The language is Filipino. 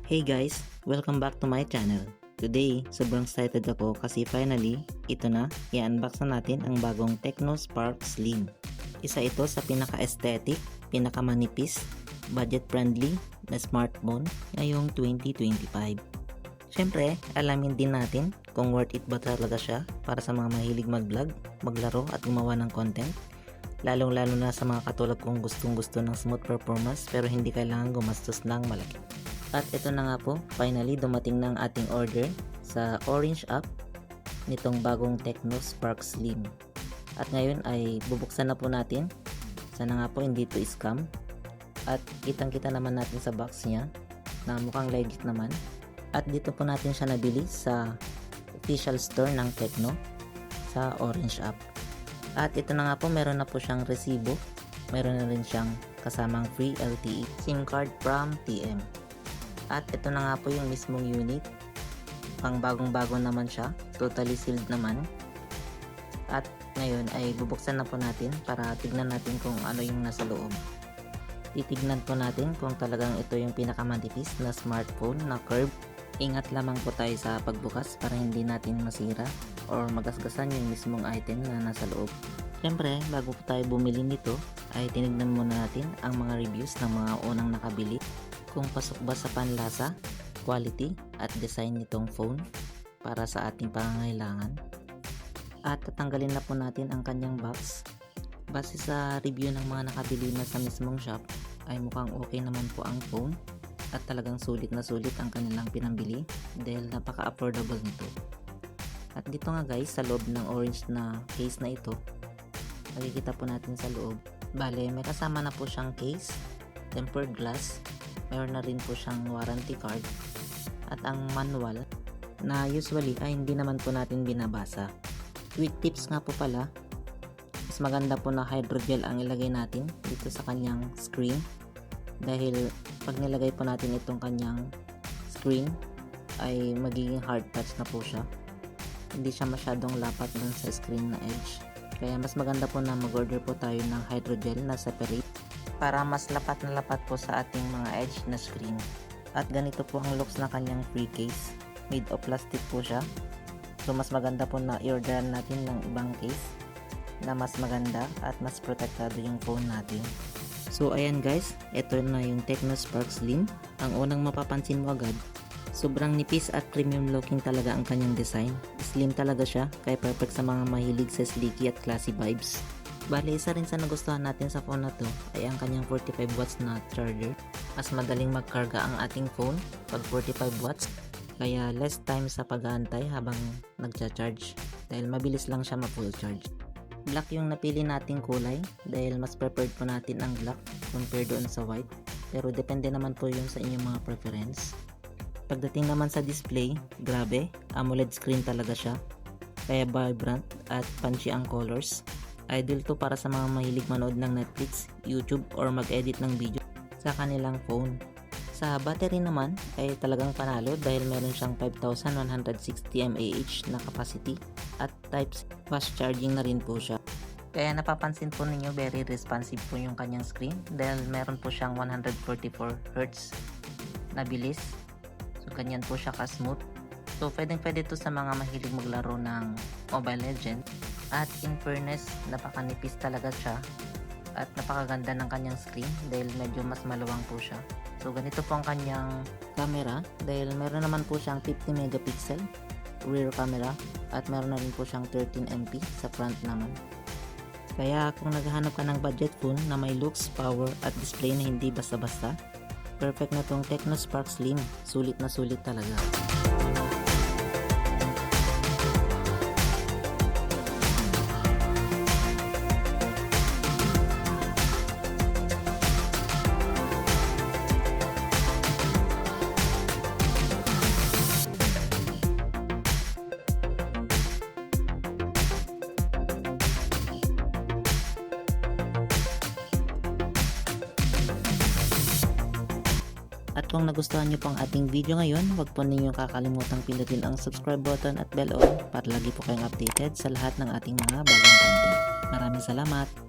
Hey guys! Welcome back to my channel. Today, sobrang excited ako kasi finally, ito na, i-unbox na natin ang bagong Tecno Spark Slim. Isa ito sa pinaka-aesthetic, pinaka-manipis, budget-friendly na smartphone ngayong 2025. Siyempre, alamin din natin kung worth it ba talaga siya para sa mga mahilig mag-vlog, maglaro at gumawa ng content. Lalong-lalo na sa mga katulad kong gustong-gusto ng smooth performance pero hindi kailangan gumastos ng malaki. At ito na nga po, finally dumating na ang ating order sa Orange app nitong bagong Tecno Spark Slim. At ngayon ay bubuksan na po natin. Sana nga po hindi ito scam. At kitang-kita naman natin sa box niya na mukhang legit naman. At dito po natin siya nabili sa official store ng Tecno sa Orange app. At ito na nga po, meron na po siyang resibo. Meron na rin siyang kasamang free LTE SIM card from TM. At ito na nga po yung mismong unit. Pang bagong-bago naman siya. Totally sealed naman. At ngayon ay bubuksan na po natin para tignan natin kung ano yung nasa loob. Titignan po natin kung talagang ito yung pinakamanipis na smartphone na curve. Ingat lamang po tayo sa pagbukas para hindi natin masira or magasgasan yung mismong item na nasa loob. Siyempre, bago po tayo bumili nito ay tinignan muna natin ang mga reviews ng mga unang nakabili kung pasok ba sa panlasa, quality at design nitong phone para sa ating pangangailangan. At tatanggalin na po natin ang kanyang box. Base sa review ng mga nakabili na sa mismong shop ay mukhang okay naman po ang phone at talagang sulit na sulit ang kanilang pinambili dahil napaka-affordable nito. At dito nga guys, sa loob ng orange na case na ito, makikita po natin sa loob. Bale, may kasama na po siyang case, tempered glass, mayroon na rin po siyang warranty card, at ang manual na usually ay hindi naman po natin binabasa. Quick tips nga po pala, mas maganda po na hydrogel ang ilagay natin dito sa kanyang screen dahil pag nilagay po natin itong kanyang screen ay magiging hard touch na po siya. Hindi siya masyadong lapat dun sa screen na edge. Kaya mas maganda po na mag-order po tayo ng hydrogel na separate para mas lapat na lapat po sa ating mga edge na screen. At ganito po ang looks na kanyang free case. Made of plastic po siya. So mas maganda po na i-orderan natin ng ibang case na mas maganda at mas protektado yung phone natin. So ayan guys, ito na yung Tecno Spark Slim. Ang unang mapapansin mo agad, sobrang nipis at premium looking talaga ang kanyang design. Slim talaga siya, kaya perfect sa mga mahilig sa sleeky at classy vibes. Bale, isa rin sa nagustuhan natin sa phone na to ay ang kanyang 45 watts na charger. Mas madaling magkarga ang ating phone pag 45 watts, kaya less time sa pag-aantay habang nagcha-charge dahil mabilis lang siya ma-full charge. Black yung napili nating kulay dahil mas preferred po natin ang black compared doon sa white, pero depende naman po yun sa inyong mga preference. Pagdating naman sa display, grabe, AMOLED screen talaga siya, kaya vibrant at punchy ang colors. Ideal to para sa mga mahilig manood ng Netflix, YouTube or mag-edit ng video sa kanilang phone. Sa battery naman ay talagang panalo dahil meron siyang 5160 mAh na capacity at Type-C fast charging na rin po siya. Kaya napapansin po ninyo very responsive po yung kanyang screen dahil meron po siyang 144Hz na bilis. So ganyan po siya ka-smooth. So pwede to sa mga mahilig maglaro ng Mobile Legends. At in fairness, napakanipis talaga siya at napakaganda ng kanyang screen dahil medyo mas maluwang po siya. So ganito po ang kanyang camera dahil meron naman po siyang 50 megapixel rear camera at meron na rin po siyang 13MP sa front naman. Kaya kung naghahanap ka ng budget phone na may looks, power at display na hindi basta-basta, perfect na tong Tecno Spark Slim. Sulit na sulit talaga. At kung nagustuhan nyo po ang ating video ngayon, huwag po ninyong kakalimutang pindutin ang subscribe button at bell on para lagi po kayong updated sa lahat ng ating mga bagong content. Maraming salamat!